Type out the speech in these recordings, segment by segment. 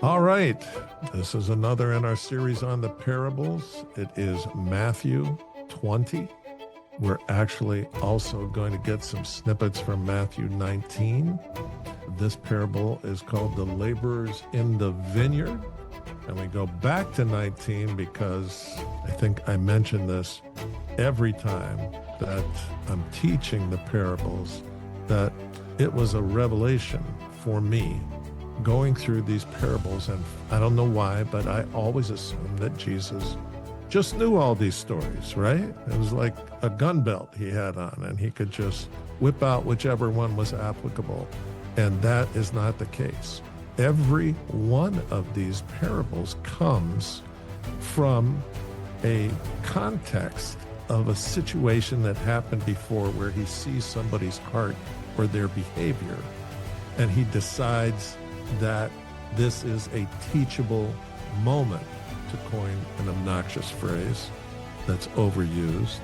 All right. This is another in our series on the parables. It is Matthew 20. We're actually also going to get some snippets from Matthew 19. This parable is called The Laborers in the Vineyard. And we go back to 19 because I think I mention this every time that I'm teaching the parables, that it was a revelation for me going through these parables. And I don't know why, but I always assumed that Jesus just knew all these stories, right? It was like a gun belt he had on, and he could just whip out whichever one was applicable. And that is not the case. Every one of these parables comes from a context of a situation that happened before where he sees somebody's heart or their behavior, and he decides that this is a teachable moment, to coin an obnoxious phrase that's overused,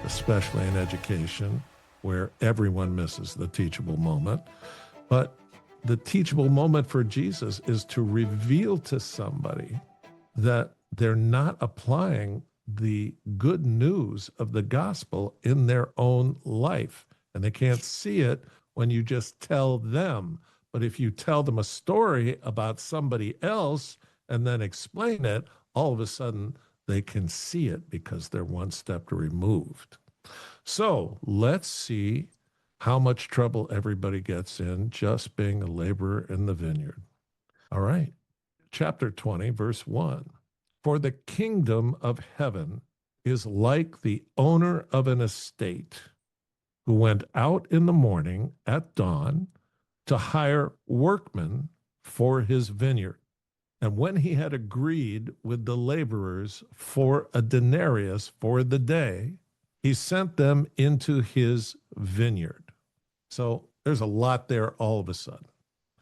especially in education, where everyone misses the teachable moment. But the teachable moment for Jesus is to reveal to somebody that they're not applying the good news of the gospel in their own life. And they can't see it when you just tell them. But if you tell them a story about somebody else and then explain it, all of a sudden they can see it because they're one step removed. So let's see how much trouble everybody gets in just being a laborer in the vineyard. All right. Chapter 20, verse 1. For the kingdom of heaven is like the owner of an estate who went out in the morning at dawn to hire workmen for his vineyard. And when he had agreed with the laborers for a denarius for the day, he sent them into his vineyard. So there's a lot there all of a sudden.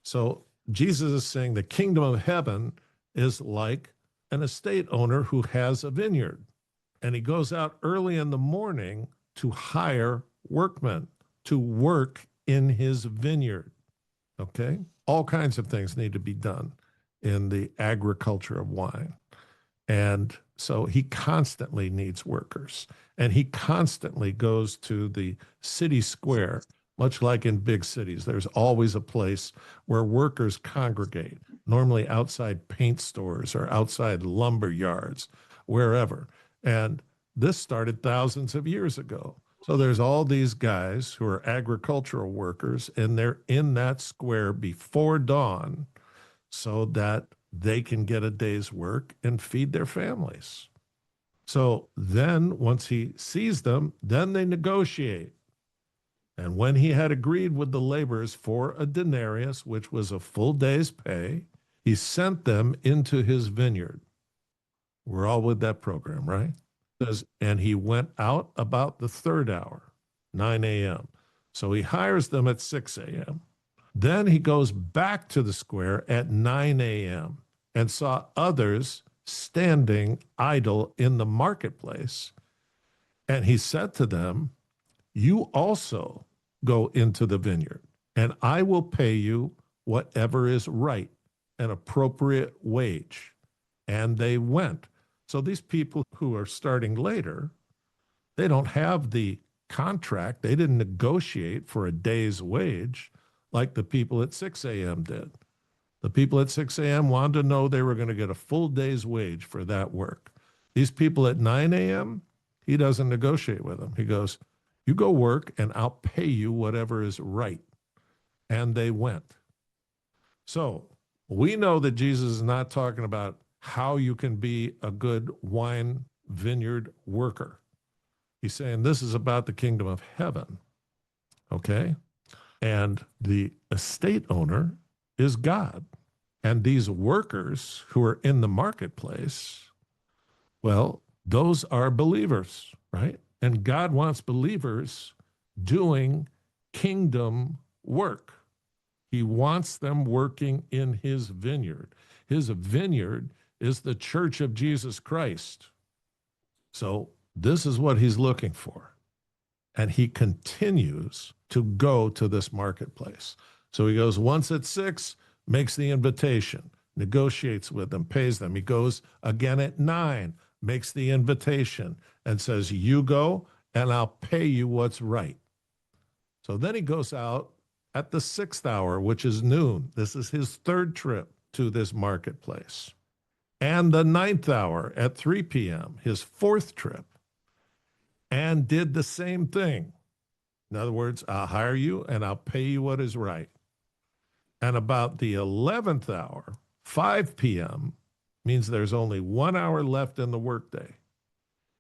So Jesus is saying the kingdom of heaven is like an estate owner who has a vineyard. And he goes out early in the morning to hire workmen to work in his vineyard. Okay? All kinds of things need to be done in the agriculture of wine. And so he constantly needs workers. And he constantly goes to the city square, much like in big cities. There's always a place where workers congregate, normally outside paint stores or outside lumber yards, wherever. And this started thousands of years ago. So there's all these guys who are agricultural workers, and they're in that square before dawn so that they can get a day's work and feed their families. So then once he sees them, then they negotiate. And when he had agreed with the laborers for a denarius, which was a full day's pay, he sent them into his vineyard. We're all with that program, right? And he went out about the third hour, 9 a.m. So he hires them at 6 a.m. Then he goes back to the square at 9 a.m. and saw others standing idle in the marketplace. And he said to them, you also go into the vineyard, and I will pay you whatever is right, an appropriate wage. And they went. So these people who are starting later, they don't have the contract. They didn't negotiate for a day's wage like the people at 6 a.m. did. The people at 6 a.m. wanted to know they were going to get a full day's wage for that work. These people at 9 a.m., he doesn't negotiate with them. He goes, you go work and I'll pay you whatever is right. And they went. So we know that Jesus is not talking about how you can be a good wine vineyard worker. He's saying this is about the kingdom of heaven, okay? And the estate owner is God. And these workers who are in the marketplace, well, those are believers, right? And God wants believers doing kingdom work. He wants them working in his vineyard. His vineyard is the church of Jesus Christ. So this is what he's looking for. And he continues to go to this marketplace. So he goes once at 6, makes the invitation. negotiates with them, pays them. He goes again at 9, makes the invitation and says, you go and I'll pay you what's right. So then he goes out at the 6th hour, which is noon. This is his 3rd trip to this marketplace. And the 9th hour at 3 p.m., his 4th trip, and did the same thing. In other words, I'll hire you and I'll pay you what is right. And about the 11th hour, 5 p.m., means there's only 1 hour left in the workday.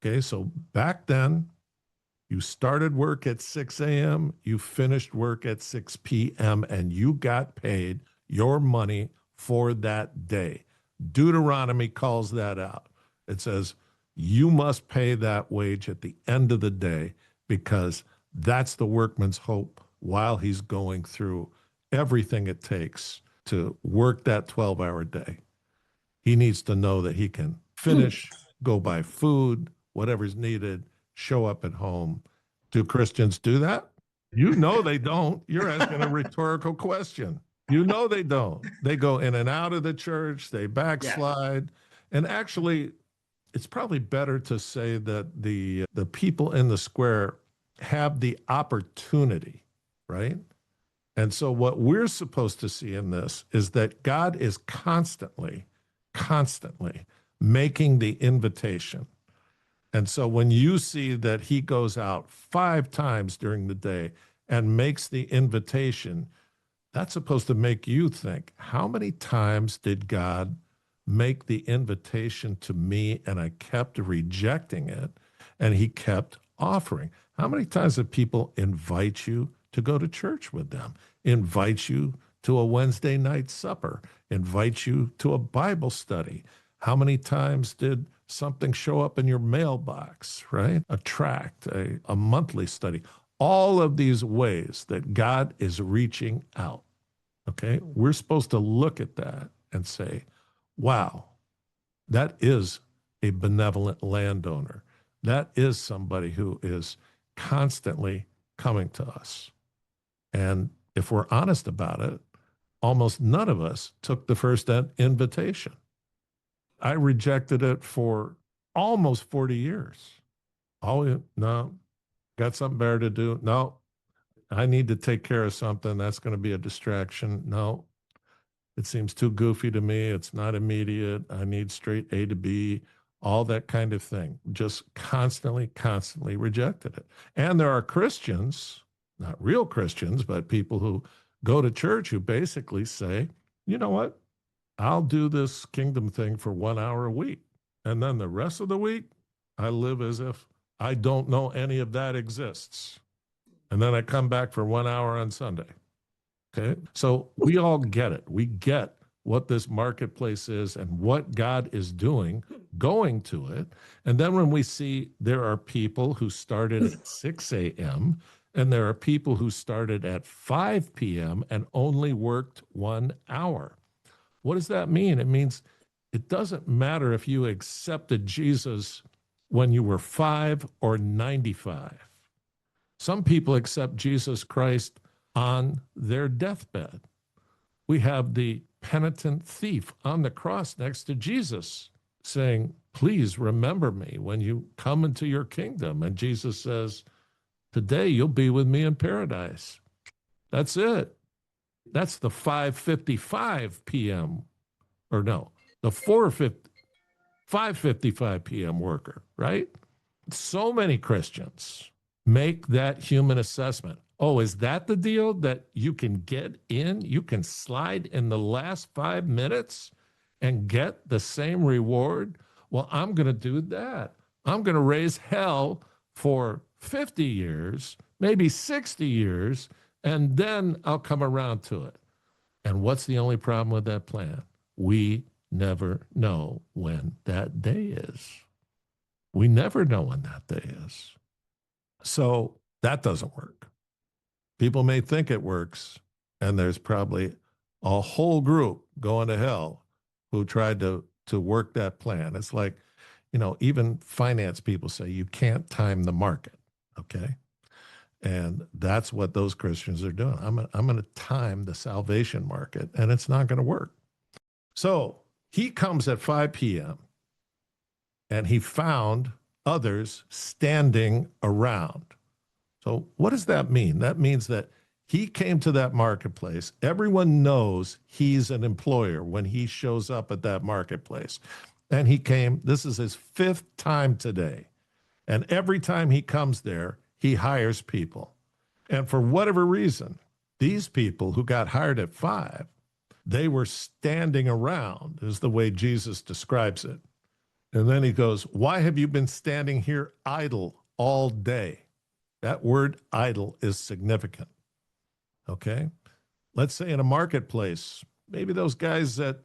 Okay, so back then, you started work at 6 a.m., you finished work at 6 p.m., and you got paid your money for that day. Deuteronomy calls that out. It says, you must pay that wage at the end of the day because that's the workman's hope while he's going through everything it takes to work that 12-hour day. He needs to know that he can finish, go buy food, whatever's needed, show up at home. Do Christians do that? You know they don't. You're asking a rhetorical question. You know they don't. They go in and out of the church, they backslide. Yes. And actually, it's probably better to say that the people in the square have the opportunity, right? And so what we're supposed to see in this is that God is constantly making the invitation. And so when you see that he goes out 5 times during the day and makes the invitation, that's supposed to make you think, how many times did God make the invitation to me and I kept rejecting it and he kept offering? How many times have people invite you to go to church with them, invite you to a Wednesday night supper, invite you to a Bible study? How many times did something show up in your mailbox, right? A tract, a monthly study. All of these ways that God is reaching out, okay? We're supposed to look at that and say, wow, that is a benevolent landowner. That is somebody who is constantly coming to us. And if we're honest about it, almost none of us took the first invitation. I rejected it for almost 40 years. Oh, no, got something better to do. No, I need to take care of something. That's going to be a distraction. No, it seems too goofy to me. It's not immediate. I need straight A to B, all that kind of thing. Just constantly rejected it. And there are Christians, not real Christians, but people who go to church who basically say, you know what? I'll do this kingdom thing for 1 hour a week. And then the rest of the week, I live as if I don't know any of that exists. And then I come back for 1 hour on Sunday. Okay. So we all get it. We get what this marketplace is and what God is doing, going to it. And then when we see there are people who started at 6 a.m. and there are people who started at 5 p.m. and only worked 1 hour. What does that mean? It means it doesn't matter if you accepted Jesus when you were 5 or 95. Some people accept Jesus Christ on their deathbed. We have the penitent thief on the cross next to Jesus saying, please remember me when you come into your kingdom. And Jesus says, today you'll be with me in paradise. That's it. That's the 5:55 p.m. or no, the 5:55 p.m. worker, right? So many Christians make that human assessment. Oh, is that the deal that you can get in? You can slide in the last 5 minutes and get the same reward? Well, I'm going to do that. I'm going to raise hell for 50 years, maybe 60 years, and then I'll come around to it. And what's the only problem with that plan? We never know when that day is. We never know when that day is. So that doesn't work. People may think it works, and there's probably a whole group going to hell who tried to work that plan. It's like, even finance people say you can't time the market, okay? And that's what those Christians are doing. I'm going to time the salvation market, and it's not going to work. So he comes at 5 p.m. and he found others standing around. So what does that mean? That means that he came to that marketplace. Everyone knows he's an employer when he shows up at that marketplace. And he came, this is his 5th time today. And every time he comes there, he hires people. And for whatever reason, these people who got hired at 5, they were standing around, is the way Jesus describes it. And then he goes, why have you been standing here idle all day? That word idle is significant. Okay? Let's say in a marketplace, maybe those guys that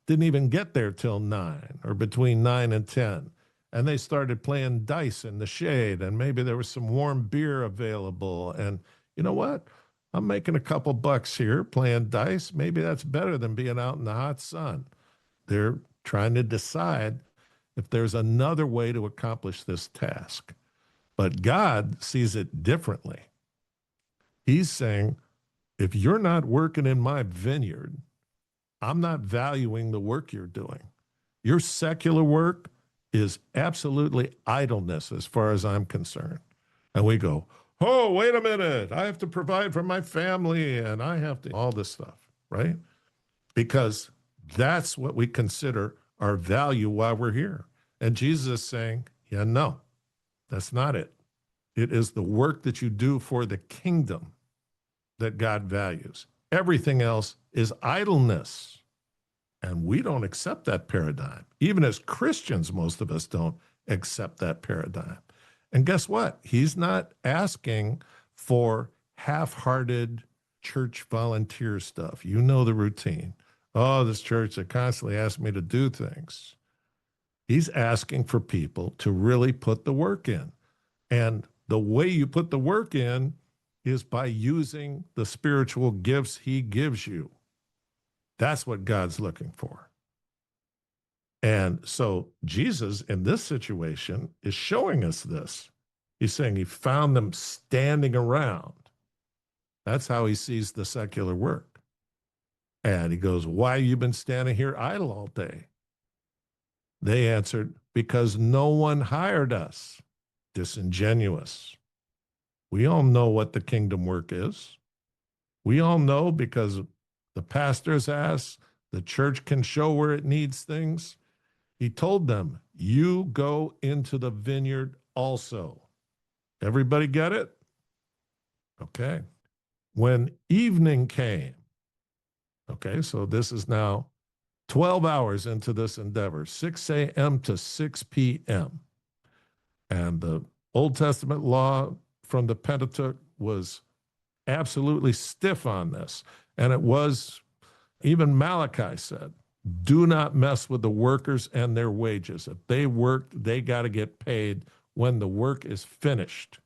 didn't even get there till 9 or between 9 and 10, and they started playing dice in the shade, and maybe there was some warm beer available. And you know what? I'm making a couple bucks here playing dice. Maybe that's better than being out in the hot sun. They're trying to decide if there's another way to accomplish this task. But God sees it differently. He's saying, if you're not working in my vineyard, I'm not valuing the work you're doing. Your secular work is absolutely idleness as far as I'm concerned. And we go, oh, wait a minute. I have to provide for my family and I have to, all this stuff, right? Because that's what we consider our value while we're here. And Jesus is saying, yeah, no, that's not it. It is the work that you do for the kingdom that God values. Everything else is idleness. And we don't accept that paradigm. Even as Christians, most of us don't accept that paradigm. And guess what? He's not asking for half-hearted church volunteer stuff. You know the routine. Oh, this church that constantly asks me to do things. He's asking for people to really put the work in. And the way you put the work in is by using the spiritual gifts he gives you. That's what God's looking for. And so Jesus, in this situation, is showing us this. He's saying he found them standing around. That's how he sees the secular work. And he goes, why have you been standing here idle all day? They answered, because no one hired us. Disingenuous. We all know what the kingdom work is. We all know because the pastors asked, the church can show where it needs things. He told them, you go into the vineyard also. Everybody get it? Okay. When evening came, okay, so this is now 12 hours into this endeavor, 6 a.m. to 6 p.m. And the Old Testament law from the Pentateuch was absolutely stiff on this. And it was, even Malachi said, do not mess with the workers and their wages. If they worked, they got to get paid when the work is finished.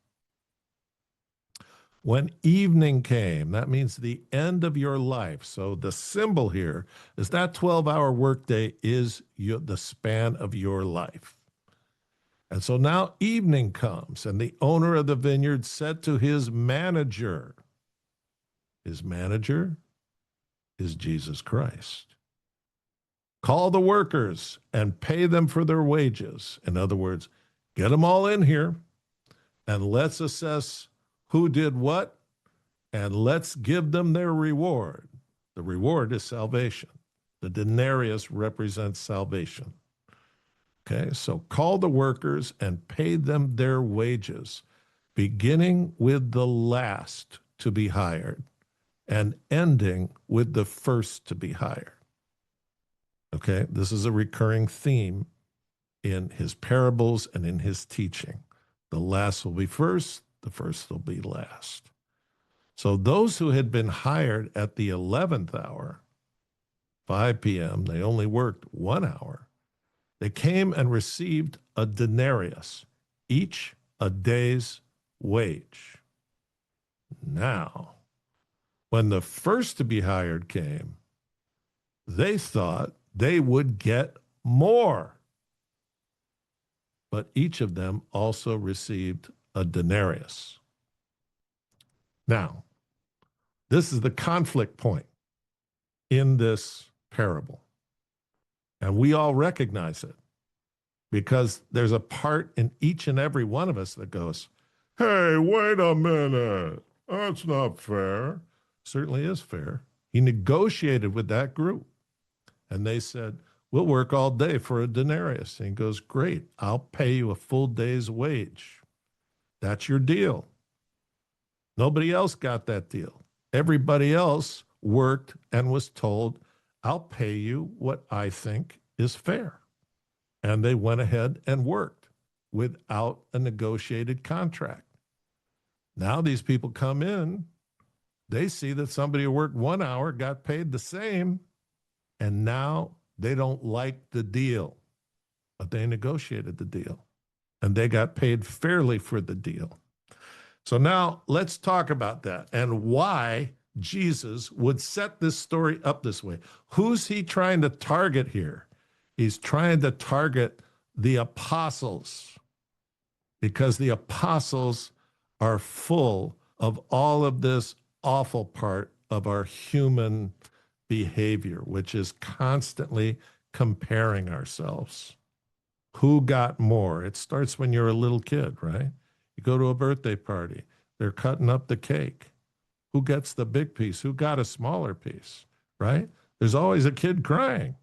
When evening came, that means the end of your life. So the symbol here is that 12-hour workday is the span of your life. And so now evening comes, and the owner of the vineyard said to his manager is Jesus Christ. Call the workers and pay them for their wages. In other words, get them all in here and let's assess who did what and let's give them their reward. The reward is salvation. The denarius represents salvation. Okay, so call the workers and pay them their wages, beginning with the last to be hired and ending with the first to be hired. Okay, this is a recurring theme in his parables and in his teaching. The last will be first, the first will be last. So those who had been hired at the 11th hour, 5 p.m., they only worked 1 hour. They came and received a denarius, each a day's wage. Now, when the first to be hired came, they thought they would get more. But each of them also received a denarius. Now, this is the conflict point in this parable. And we all recognize it because there's a part in each and every one of us that goes, hey, wait a minute. That's not fair. Certainly is fair. He negotiated with that group and they said, we'll work all day for a denarius. And he goes, great, I'll pay you a full day's wage. That's your deal. Nobody else got that deal. Everybody else worked and was told, I'll pay you what I think is fair. And they went ahead and worked without a negotiated contract. Now these people come in, they see that somebody who worked 1 hour got paid the same, and now they don't like the deal, but they negotiated the deal, and they got paid fairly for the deal. So now let's talk about that and why Jesus would set this story up this way. Who's he trying to target here? He's trying to target the apostles because the apostles are full of all of this awful part of our human behavior, which is constantly comparing ourselves. Who got more? It starts when you're a little kid, right? You go to a birthday party, they're cutting up the cake. Who gets the big piece? Who got a smaller piece, right? There's always a kid crying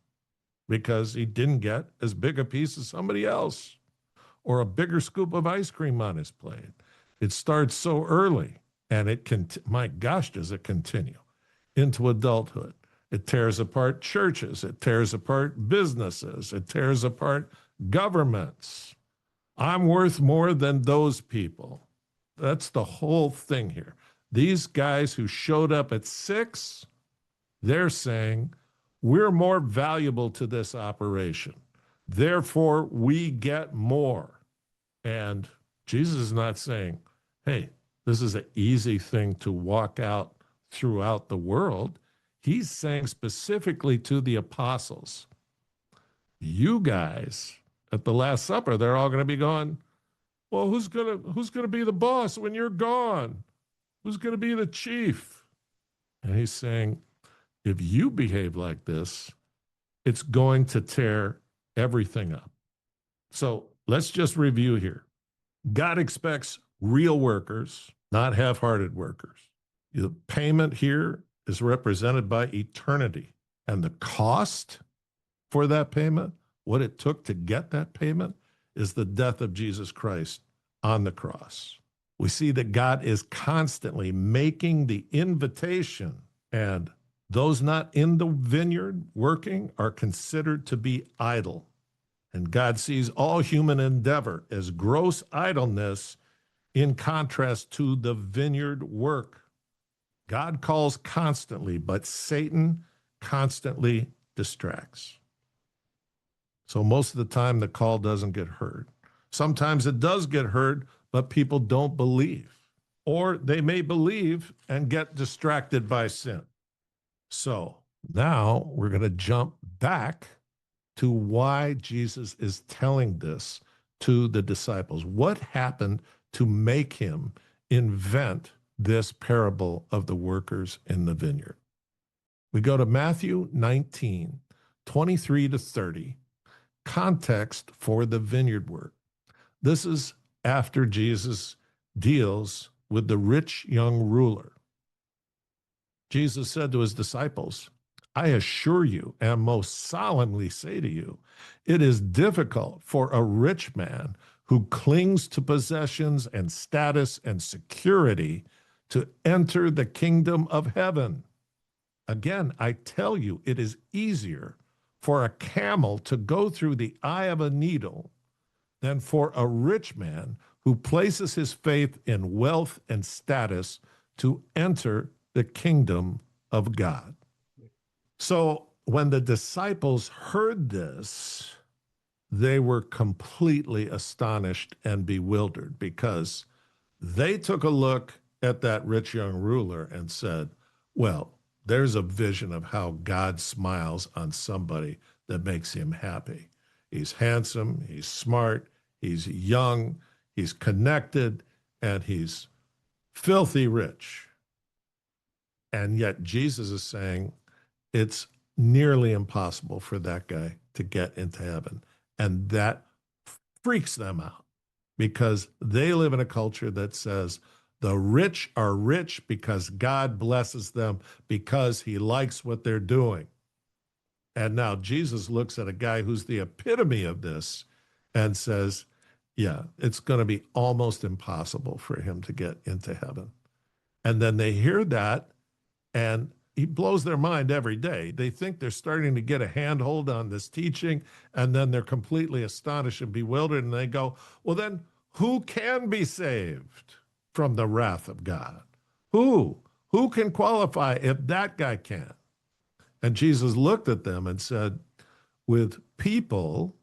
because he didn't get as big a piece as somebody else or a bigger scoop of ice cream on his plate. It starts so early, and it can, my gosh, does it continue into adulthood. It tears apart churches. It tears apart businesses. It tears apart governments. I'm worth more than those people. That's the whole thing here. These guys who showed up at 6, they're saying, we're more valuable to this operation. Therefore, we get more. And Jesus is not saying, hey, this is an easy thing to walk out throughout the world. He's saying specifically to the apostles, you guys at the Last Supper, they're all going to be going, well, who's going to be the boss when you're gone? Who's going to be the chief? And he's saying, if you behave like this, it's going to tear everything up. So let's just review here. God expects real workers, not half-hearted workers. The payment here is represented by eternity. And the cost for that payment, what it took to get that payment, is the death of Jesus Christ on the cross. We see that God is constantly making the invitation, and those not in the vineyard working are considered to be idle. And God sees all human endeavor as gross idleness in contrast to the vineyard work. God calls constantly, but Satan constantly distracts. So most of the time, the call doesn't get heard. Sometimes it does get heard, but people don't believe. Or they may believe and get distracted by sin. So now we're going to jump back to why Jesus is telling this to the disciples. What happened to make him invent this parable of the workers in the vineyard? We go to Matthew 19, 23 to 30, context for the vineyard work. This is after Jesus deals with the rich young ruler. Jesus said to his disciples, I assure you and most solemnly say to you, it is difficult for a rich man who clings to possessions and status and security to enter the kingdom of heaven. Again, I tell you, it is easier for a camel to go through the eye of a needle than for a rich man who places his faith in wealth and status to enter the kingdom of God. So when the disciples heard this, they were completely astonished and bewildered because they took a look at that rich young ruler and said, well, there's a vision of how God smiles on somebody that makes him happy. He's handsome, he's smart, he's young, he's connected, and he's filthy rich. And yet Jesus is saying it's nearly impossible for that guy to get into heaven. And that freaks them out because they live in a culture that says the rich are rich because God blesses them because he likes what they're doing. And now Jesus looks at a guy who's the epitome of this and says, yeah, it's going to be almost impossible for him to get into heaven. And then they hear that, and he blows their mind every day. They think they're starting to get a handhold on this teaching, and then they're completely astonished and bewildered, and they go, well, then who can be saved from the wrath of God? Who? Who can qualify if that guy can't? And Jesus looked at them and said, with people,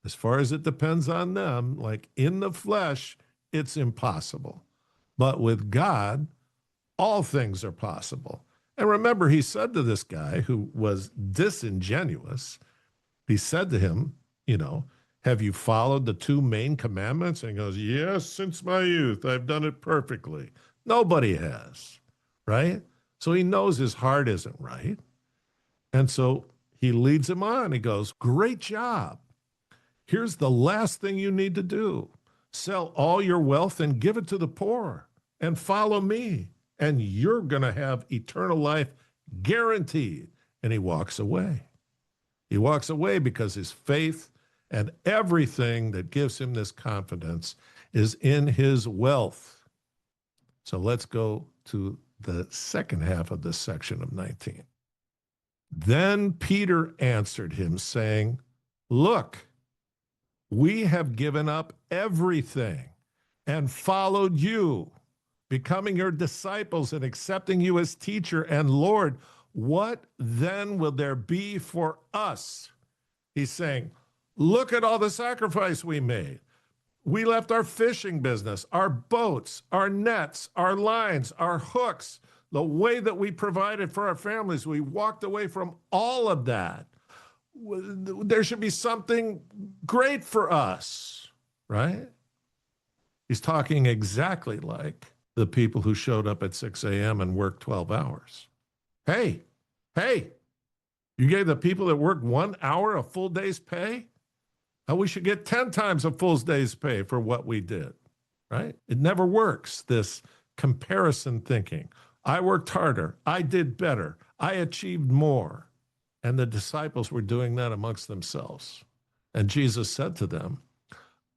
as far as it depends on them, like in the flesh, it's impossible. But with God, all things are possible. And remember, he said to this guy who was disingenuous, he said to him, you know, have you followed the two main commandments? And he goes, yes, since my youth, I've done it perfectly. Nobody has, right? So he knows his heart isn't right. And so he leads him on. He goes, great job. Here's the last thing you need to do. Sell all your wealth and give it to the poor and follow me. And you're going to have eternal life guaranteed. And he walks away. He walks away because his faith and everything that gives him this confidence is in his wealth. So let's go to the second half of this section of 19. Then Peter answered him, saying, look, we have given up everything and followed you, becoming your disciples and accepting you as teacher and Lord. What then will there be for us? He's saying, look at all the sacrifice we made. We left our fishing business, our boats, our nets, our lines, our hooks, the way that we provided for our families. We walked away from all of that. There should be something great for us, right? He's talking exactly like the people who showed up at 6 a.m. and worked 12 hours. Hey, you gave the people that worked 1 hour a full day's pay? We should get 10 times a full day's pay for what we did, right? It never works, this comparison thinking. I worked harder. I did better. I achieved more. And the disciples were doing that amongst themselves. And Jesus said to them,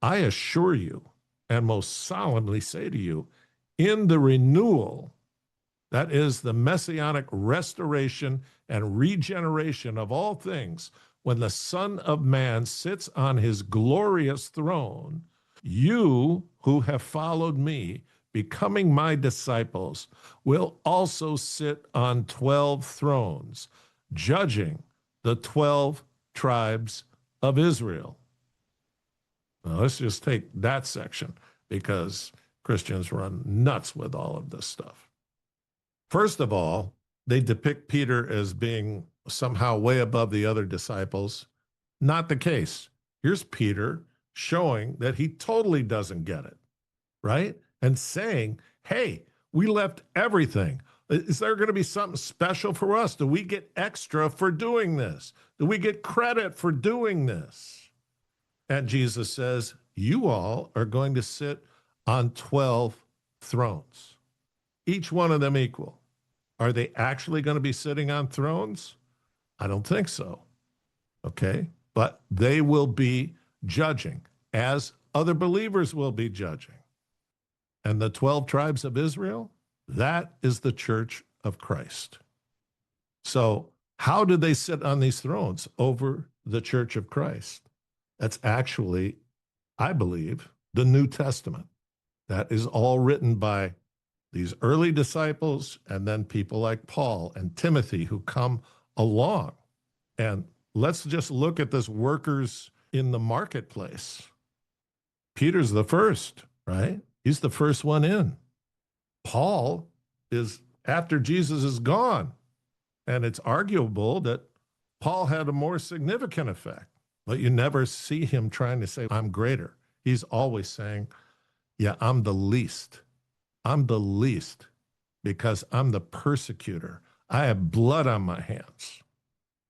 I assure you and most solemnly say to you, in the renewal, that is the messianic restoration and regeneration of all things, when the Son of Man sits on his glorious throne, you who have followed me, becoming my disciples, will also sit on 12 thrones, judging the 12 tribes of Israel. Now, let's just take that section because Christians run nuts with all of this stuff. First of all, they depict Peter as being somehow way above the other disciples. Not the case. Here's Peter showing that he totally doesn't get it, right? And saying, hey, we left everything. Is there going to be something special for us? Do we get extra for doing this? Do we get credit for doing this? And Jesus says, you all are going to sit on 12 thrones, each one of them equal. Are they actually going to be sitting on thrones? I don't think so. Okay. But they will be judging as other believers will be judging. And the 12 tribes of Israel, that is the church of Christ. So how do they sit on these thrones over the church of Christ? That's actually, I believe, the New Testament. That is all written by these early disciples and then people like Paul and Timothy who come along. And let's just look at this workers in the marketplace. Peter's the first, right? He's the first one in. Paul is after Jesus is gone. And it's arguable that Paul had a more significant effect, but you never see him trying to say, I'm greater. He's always saying, yeah, I'm the least. I'm the least because I'm the persecutor. I have blood on my hands.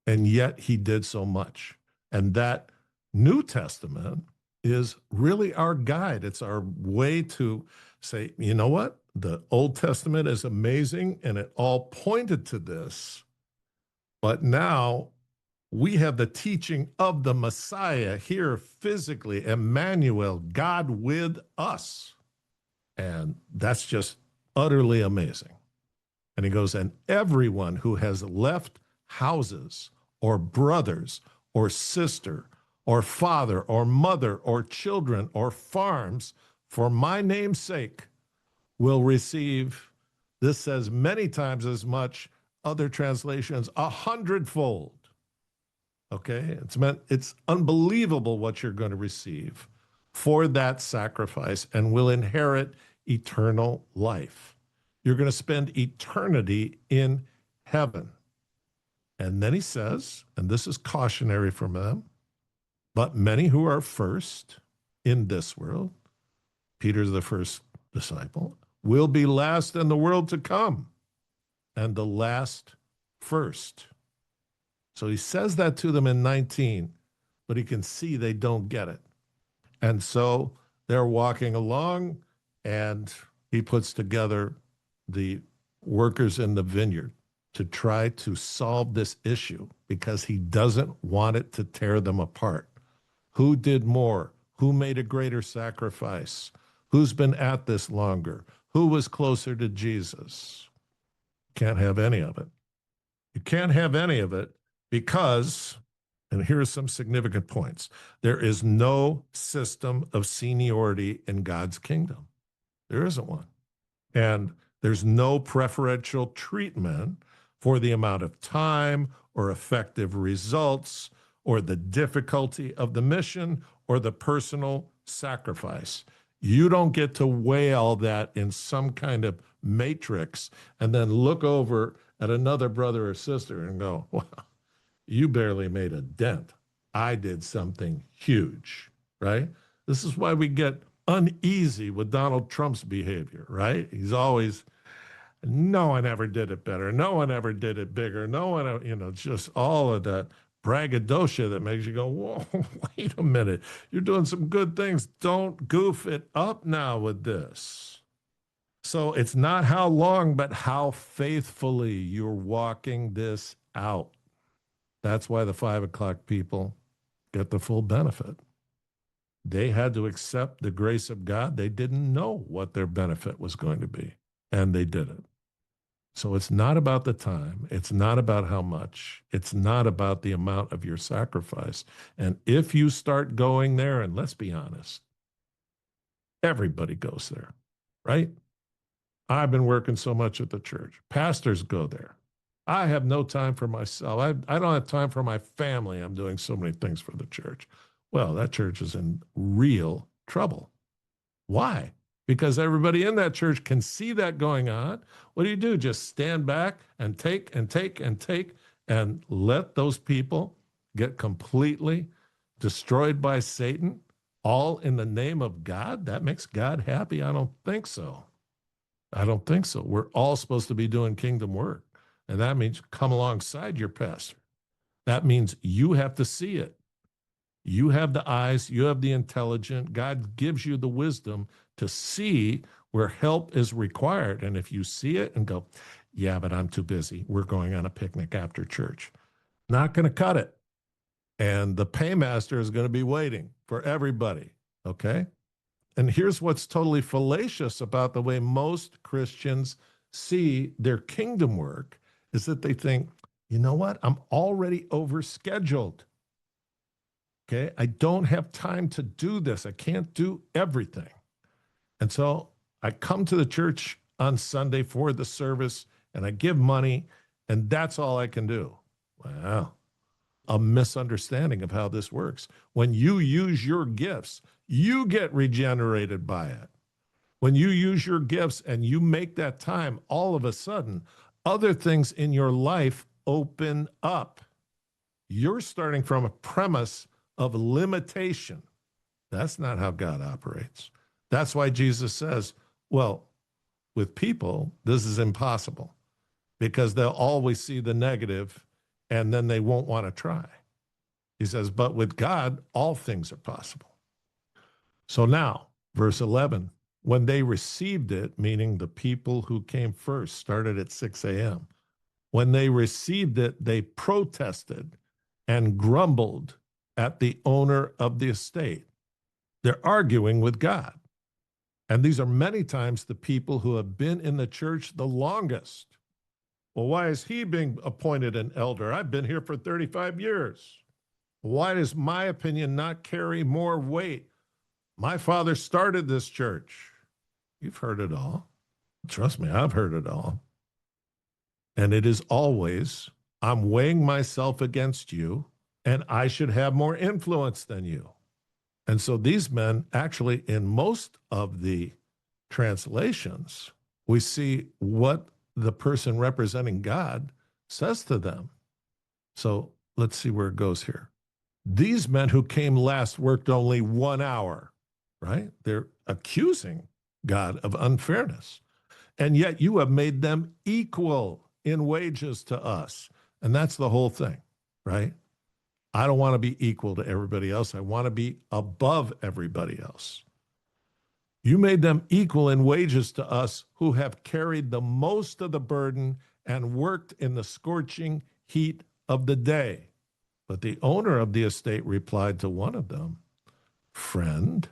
And yet he did so much. And that New Testament is really our guide. It's our way to say, you know what? The Old Testament is amazing and it all pointed to this. But now we have the teaching of the Messiah here physically, Emmanuel, God with us. And that's just utterly amazing. And he goes, and everyone who has left houses or brothers or sister or father or mother or children or farms for my name's sake will receive, this says many times as much, other translations, 100-fold. Okay, it's unbelievable what you're going to receive for that sacrifice and will inherit eternal life. You're going to spend eternity in heaven. And then he says, and this is cautionary for them, but many who are first in this world, Peter's the first disciple, will be last in the world to come, and the last first. So he says that to them in 19, but he can see they don't get it. And so they're walking along, and he puts together the workers in the vineyard to try to solve this issue because he doesn't want it to tear them apart. Who did more? Who made a greater sacrifice? Who's been at this longer? Who was closer to Jesus? Can't have any of it. You can't have any of it because, and here are some significant points, there is no system of seniority in God's kingdom. There isn't one. And there's no preferential treatment for the amount of time or effective results or the difficulty of the mission or the personal sacrifice. You don't get to weigh all that in some kind of matrix and then look over at another brother or sister and go, well, you barely made a dent. I did something huge, right? This is why we get uneasy with Donald Trump's behavior, right? He's always, no one ever did it better. No one ever did it bigger. No one, just all of that braggadocio that makes you go, whoa, wait a minute. You're doing some good things. Don't goof it up now with this. So it's not how long, but how faithfully you're walking this out. That's why the 5 o'clock people get the full benefit. They had to accept the grace of God. They didn't know what their benefit was going to be, and they did it. So it's not about the time. It's not about how much. It's not about the amount of your sacrifice. And if you start going there, and let's be honest, everybody goes there, right? I've been working so much at the church. Pastors go there. I have no time for myself. I don't have time for my family. I'm doing so many things for the church. Well, that church is in real trouble. Why? Because everybody in that church can see that going on. What do? Just stand back and take and take and take and let those people get completely destroyed by Satan, all in the name of God? That makes God happy? I don't think so. I don't think so. We're all supposed to be doing kingdom work. And that means come alongside your pastor. That means you have to see it. You have the eyes, you have the intelligence. God gives you the wisdom to see where help is required. And if you see it and go, yeah, but I'm too busy. We're going on a picnic after church. Not going to cut it. And the paymaster is going to be waiting for everybody, okay? And here's what's totally fallacious about the way most Christians see their kingdom work is that they think, you know what? I'm already overscheduled. Okay, I don't have time to do this. I can't do everything. And so I come to the church on Sunday for the service and I give money and that's all I can do. Wow, a misunderstanding of how this works. When you use your gifts, you get regenerated by it. When you use your gifts and you make that time, all of a sudden, other things in your life open up. You're starting from a premise of limitation. That's not how God operates. That's why Jesus says, well, with people, this is impossible because they'll always see the negative and then they won't want to try. He says, but with God, all things are possible. So now, verse 11, when they received it, meaning the people who came first started at 6 a.m., when they received it, they protested and grumbled at the owner of the estate. They're arguing with God. And these are many times the people who have been in the church the longest. Well, why is he being appointed an elder? I've been here for 35 years. Why does my opinion not carry more weight? My father started this church. You've heard it all. Trust me, I've heard it all. And it is always, I'm weighing myself against you, and I should have more influence than you. And so these men, actually, in most of the translations, we see what the person representing God says to them. So let's see where it goes here. These men who came last worked only 1 hour, right? They're accusing God of unfairness. And yet you have made them equal in wages to us. And that's the whole thing, right? I don't want to be equal to everybody else. I want to be above everybody else. You made them equal in wages to us who have carried the most of the burden and worked in the scorching heat of the day. But the owner of the estate replied to one of them, friend,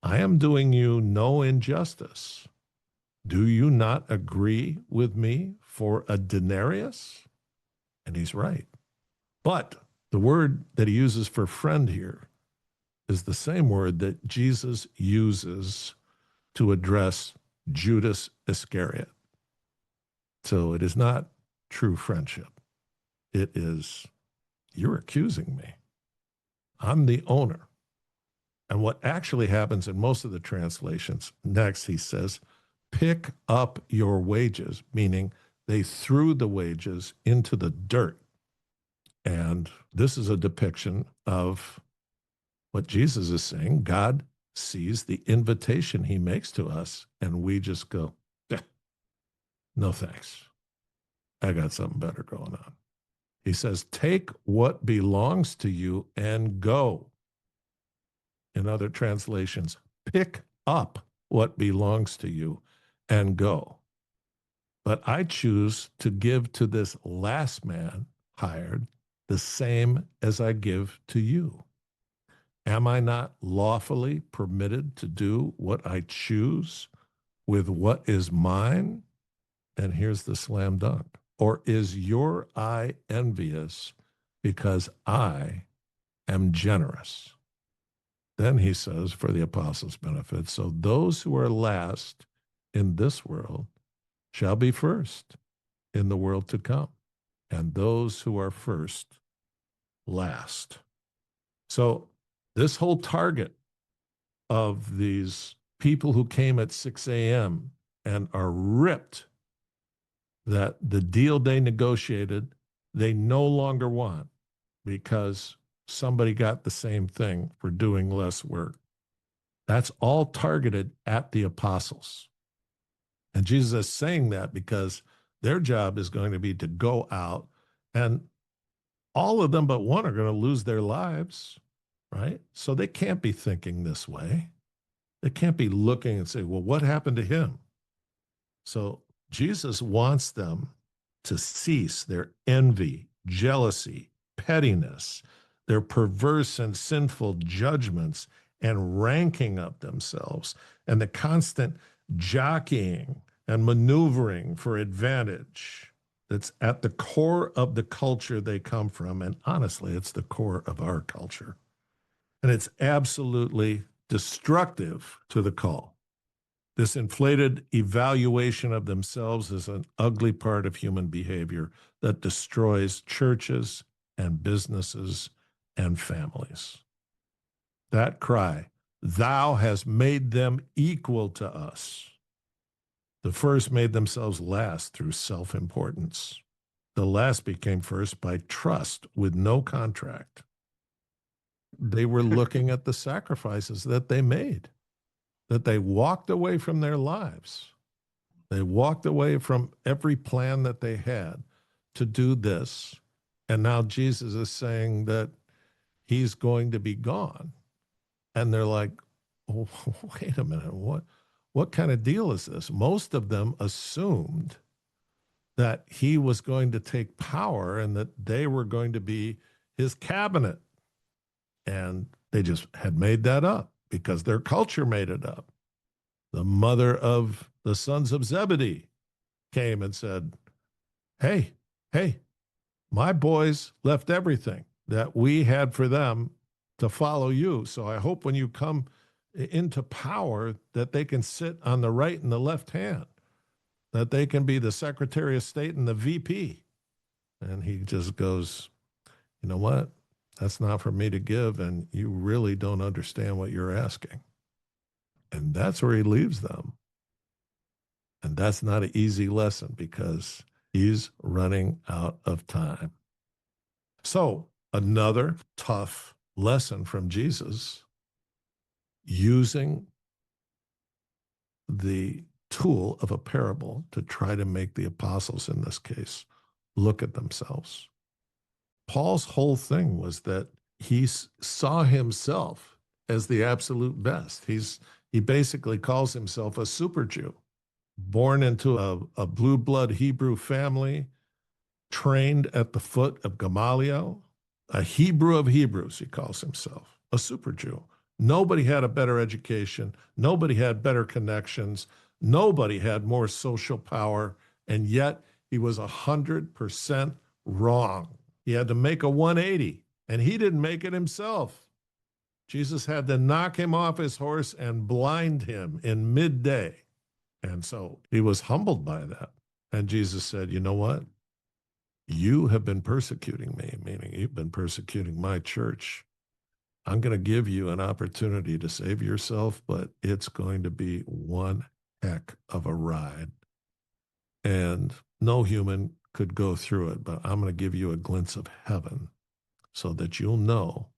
I am doing you no injustice. Do you not agree with me for a denarius? And he's right. But the word that he uses for friend here is the same word that Jesus uses to address Judas Iscariot. So it is not true friendship. It is, you're accusing me. I'm the owner. And what actually happens in most of the translations, next he says, pick up your wages, meaning they threw the wages into the dirt. And this is a depiction of what Jesus is saying. God sees the invitation he makes to us, and we just go, no thanks. I got something better going on. He says, take what belongs to you and go. In other translations, pick up what belongs to you and go. But I choose to give to this last man hired the same as I give to you. Am I not lawfully permitted to do what I choose with what is mine? And here's the slam dunk. Or is your eye envious because I am generous? Then he says, for the apostles' benefit, so those who are last in this world shall be first in the world to come, and those who are first, last. So this whole target of these people who came at 6 a.m. and are ripped that the deal they negotiated, they no longer want because somebody got the same thing for doing less work. That's all targeted at the apostles. And Jesus is saying that because their job is going to be to go out, and all of them but one are going to lose their lives, right? So they can't be thinking this way. They can't be looking and say, well, what happened to him? So Jesus wants them to cease their envy, jealousy, pettiness, their perverse and sinful judgments and ranking of themselves, and the constant jockeying and maneuvering for advantage that's at the core of the culture they come from. And honestly, it's the core of our culture. And it's absolutely destructive to the call. This inflated evaluation of themselves is an ugly part of human behavior that destroys churches and businesses and families. That cry, thou hast made them equal to us. The first made themselves last through self-importance. The last became first by trust with no contract. They were looking at the sacrifices that they made, that they walked away from their lives. They walked away from every plan that they had to do this. And now Jesus is saying that he's going to be gone. And they're like, oh, wait a minute, what kind of deal is this? Most of them assumed that he was going to take power and that they were going to be his cabinet. And they just had made that up because their culture made it up. The mother of the sons of Zebedee came and said, hey, my boys left everything that we had for them to follow you. So I hope when you come into power that they can sit on the right and the left hand, that they can be the Secretary of State and the VP. And he just goes, you know what? That's not for me to give, and you really don't understand what you're asking. And that's where he leaves them. And that's not an easy lesson because he's running out of time. So another tough lesson from Jesus, using the tool of a parable to try to make the apostles, in this case, look at themselves. Paul's whole thing was that he saw himself as the absolute best. He basically calls himself a super Jew, born into a blue blood Hebrew family, trained at the foot of Gamaliel, a Hebrew of Hebrews, he calls himself, a super Jew. Nobody had a better education. Nobody had better connections. Nobody had more social power. And yet he was 100% wrong. He had to make a 180, and he didn't make it himself. Jesus had to knock him off his horse and blind him in midday. And so he was humbled by that. And Jesus said, you know what? You have been persecuting me, meaning you've been persecuting my church. I'm going to give you an opportunity to save yourself, but it's going to be one heck of a ride. And no human could go through it, but I'm going to give you a glimpse of heaven so that you'll know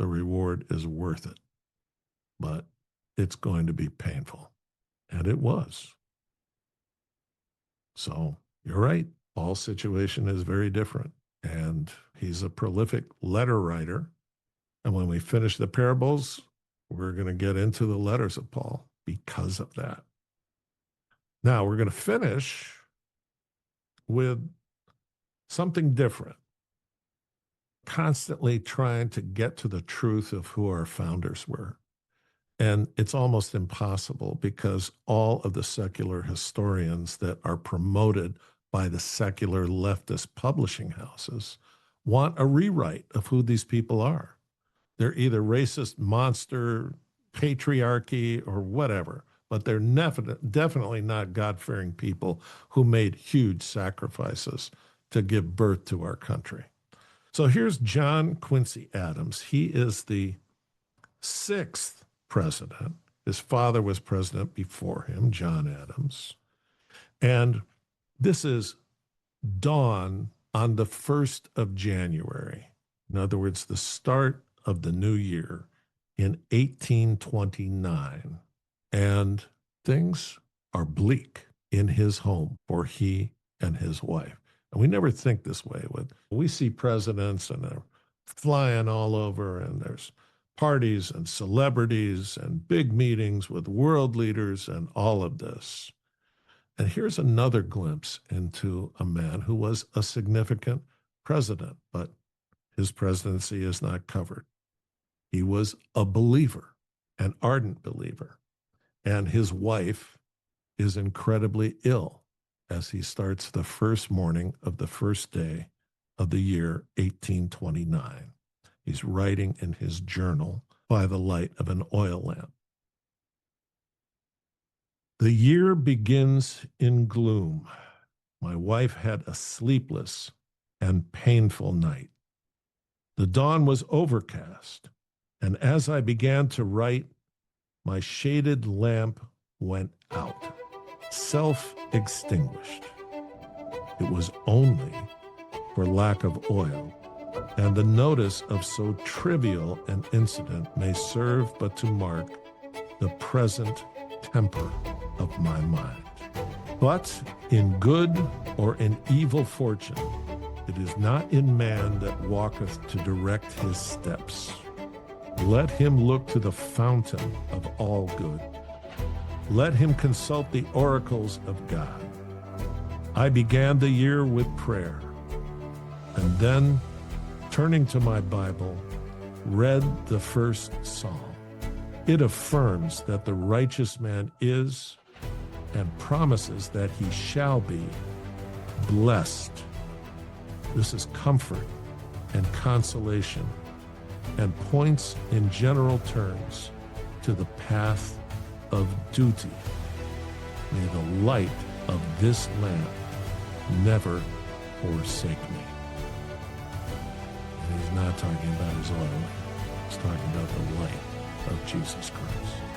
the reward is worth it. But it's going to be painful. And it was. So you're right. Paul's situation is very different. And he's a prolific letter writer. And when we finish the parables, we're going to get into the letters of Paul because of that. Now, we're going to finish with something different. Constantly trying to get to the truth of who our founders were. And it's almost impossible because all of the secular historians that are promoted by the secular leftist publishing houses want a rewrite of who these people are. They're either racist monster, patriarchy, or whatever, but they're definitely not God-fearing people who made huge sacrifices to give birth to our country. So here's John Quincy Adams. He is the 6th president. His father was president before him, John Adams. And this is dawn on the 1st of January. In other words, the start of the new year in 1829. And things are bleak in his home for he and his wife. And we never think this way. We see presidents and they're flying all over, and there's parties and celebrities and big meetings with world leaders and all of this. And here's another glimpse into a man who was a significant president, but his presidency is not covered. He was a believer, an ardent believer, and his wife is incredibly ill as he starts the first morning of the first day of the year 1829. He's writing in his journal by the light of an oil lamp. The year begins in gloom. My wife had a sleepless and painful night. The dawn was overcast, and as I began to write, my shaded lamp went out, self-extinguished. It was only for lack of oil, and the notice of so trivial an incident may serve but to mark the present temper of my mind. But in good or in evil fortune, It is not in man that walketh to direct his steps. Let him look to the fountain of all good. Let him consult the oracles of God. I began the year with prayer, and then, turning to my Bible, read the first Psalm. It affirms that the righteous man is, and promises that he shall be, blessed. This is comfort and consolation, and points in general terms to the path of duty. May the light of this lamp never forsake me. And he's not talking about his oil. He's talking about the light of Jesus Christ.